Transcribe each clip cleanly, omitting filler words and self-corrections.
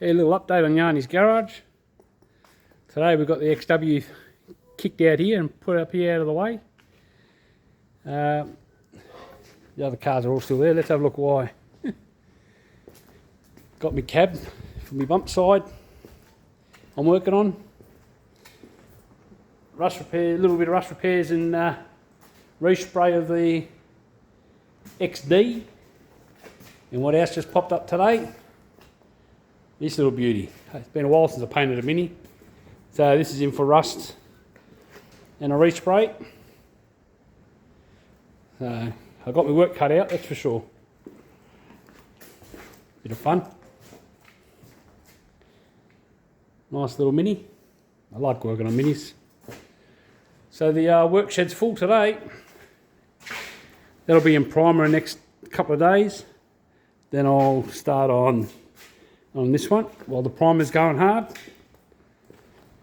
Hey, a little update on Yarny's garage. Today we've got the XW kicked out here and put up here out of the way. The other cars are all still there. Let's have a look why. Got my cab for my bump side I'm working on. Rust repair, a little bit of rust repairs and respray of the XD. And what else just popped up today? This little beauty. It's been a while since I painted a Mini. So this is in for rust and a respray. So I got my work cut out, that's for sure. Bit of fun. Nice little Mini. I like working on Minis. So the work shed's full today. That'll be in primer in the next couple of days. Then I'll start on this one while the primer's going hard.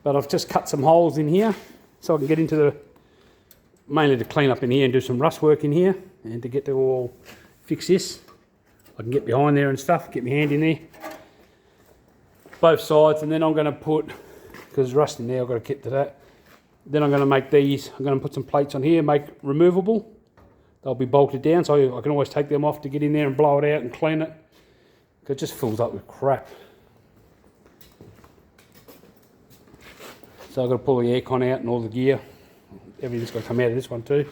But I've just cut some holes in here so I can get into the, mainly to clean up in here and do some rust work in here and to get to all fix this. I can get behind there and stuff, get my hand in there. Both sides, and then I'm going to put, because there's rust in there, I've got to get to that. Then I'm going to make these, I'm going to put some plates on here, make removable. They'll be bolted down so I can always take them off to get in there and blow it out and clean it. It just fills up with crap. So I've got to pull the aircon out and all the gear. Everything's got to come out of this one too.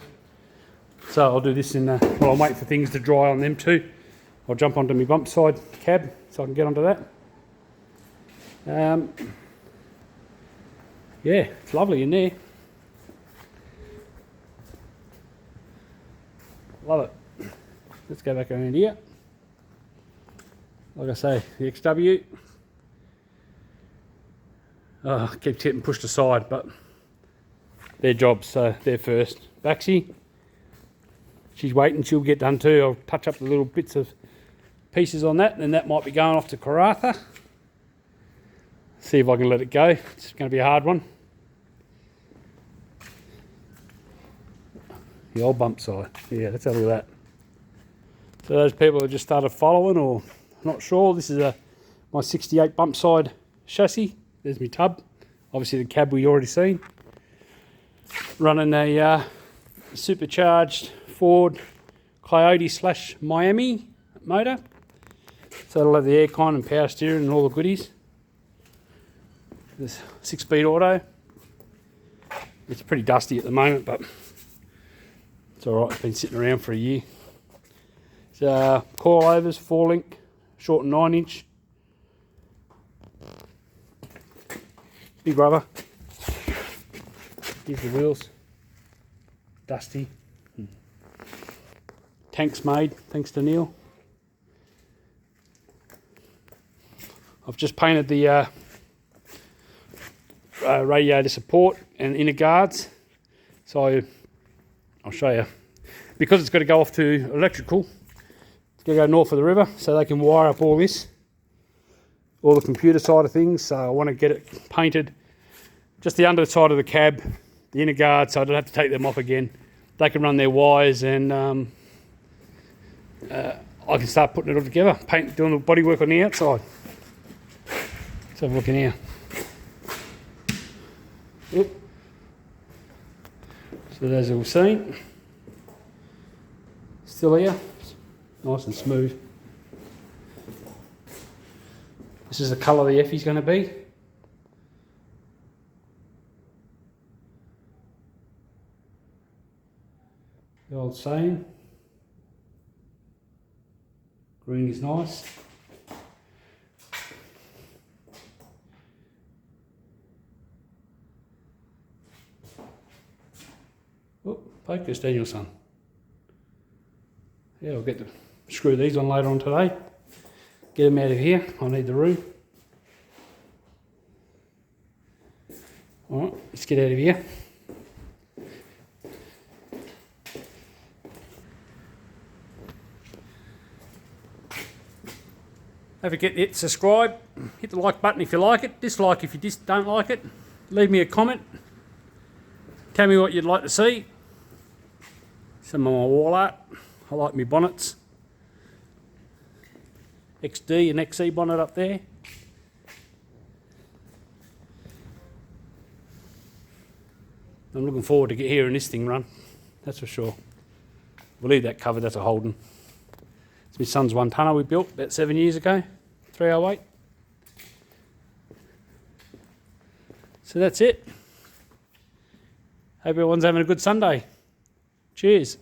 So I'll do this in, well, I'll wait for things to dry on them too. I'll jump onto my bump side cab so I can get onto that. Yeah, it's lovely in there. Love it. Let's go back around here. Like I say, the XW. Oh, I keep getting pushed aside, but their jobs, so they're first. Baxi, she's waiting, she'll get done too. I'll touch up the little bits of pieces on that, and that might be going off to Karratha. See if I can let it go. It's going to be a hard one. The old bump side. Yeah, let's have a look at that. So those people that just started following or not sure, this is my 68 bump side chassis. There's my tub. Obviously the cab we already seen. Running a supercharged Ford Coyote / Miami motor. So it'll have the aircon and power steering and all the goodies. This 6-speed auto. It's pretty dusty at the moment, but it's alright, it's been sitting around for a year. So coilovers, 4-link, short and 9-inch. Big rubber. Here's the wheels. Dusty. Tanks made, thanks to Neil. I've just painted the radiator support and inner guards. So I'll show you. Because it's got to go off to electrical, it's got to go north of the river so they can wire up all this, all the computer side of things. So I want to get it painted, just the underside of the cab, the inner guard, so I don't have to take them off again. They can run their wires and I can start putting it all together, doing the bodywork on the outside. Let's have a look in here. Oop. So as we've seen, still here, nice and smooth. This is the colour the Effie's going to be. The old saying, green is nice. Oh, focus, Danielson. Yeah, I'll get to screw these on later on today. Get them out of here, I need the room. Alright, let's get out of here. Don't forget to hit subscribe, hit the like button if you like it, dislike if you just don't like it. Leave me a comment. Tell me what you'd like to see. Some of my wall art. I like my bonnets. XD and XE bonnet up there. I'm looking forward to hearing this thing run, that's for sure. We'll leave that covered, that's a Holden. It's my son's one tonner we built about 7 years ago, 308. So that's it. Hope everyone's having a good Sunday. Cheers.